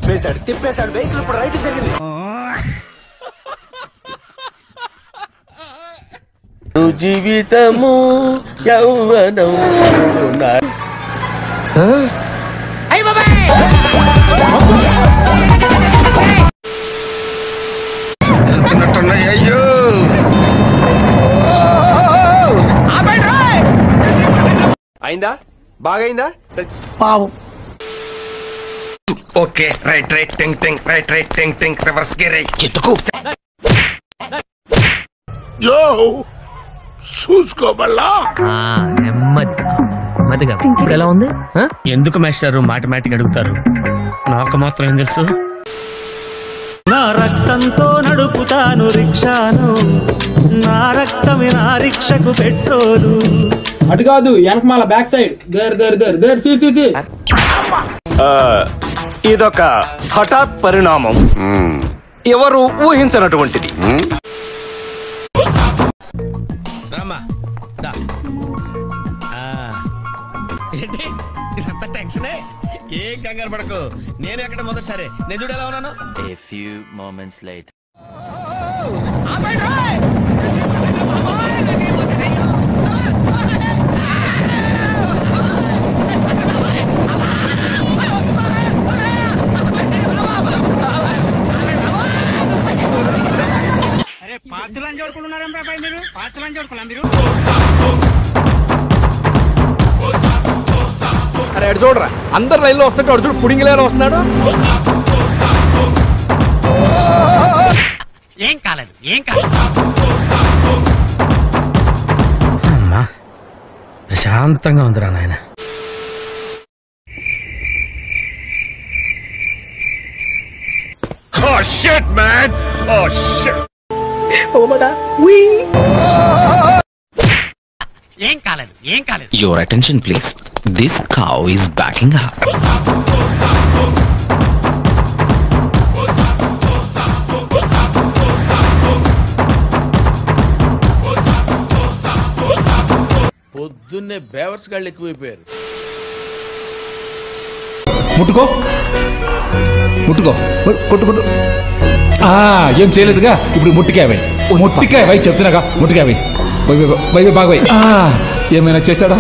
తిప్పేశాడు vehicle ఇప్పుడు right తిరిగింది. జీవితము యౌవనం అయ్యో అయిందా బాగైందా పావు ఓకే రైట్ రైట్ టింగ్ టింగ్ రైట్ రైట్ టింగ్ టింగ్ రివర్స్ గేర్ ఎత్తుకు యో చూసుకోబల్లా నెమ్మదిగా ఎలా ఉంది? ఎందుకు మాస్టారు మాటిమాటికి అడుగుతారు? నాకు మాత్రం ఏం తెలుసు. నా రక్తంతో నడుపుతాను రిక్షాను, నా రక్తమే నా రిక్షకు పెట్రోలు. అటు కాదు వెనకమాల బ్యాక్ సైడ్ దేర్ సి ఇదొక హఠాత్ పరిణామం, ఎవరు ఊహించనటువంటిది. టెన్షనే, ఏం కంగారు పడకు. నేను ఎక్కడ మొదటిసారి నేను చూడు ఎలా ఉన్నాను. A few moments later. అరే పాత్రలను చూడుకున్నారా మీరు? పాత్రలను చూడుకున్నా మీరు? అరే అటు చూడరా, అందరు లైన్లో వస్తుంటే అటు చూడు పుడింగిలేలో వస్తున్నాడు. ఏం కాలేదు, ఏం కాలేదు. అమ్మా ప్రశాంతంగా ఉందిరా నాయన. Oh shit man, oh shit. ఏం కాలేదు, ఏం కాలేదు. Your attention please. This cow is backing up. పొద్దున్నే బేవర్స్ గాళ్ళు ఎక్కువైపోయారు. ముట్టుకో కొట్టు. ఏం చేయలేదుగా, ఇప్పుడు ముట్టికాయ చెప్తున్నాగా, ముట్టికాయ బాగా ఏమైనా చేశాడా?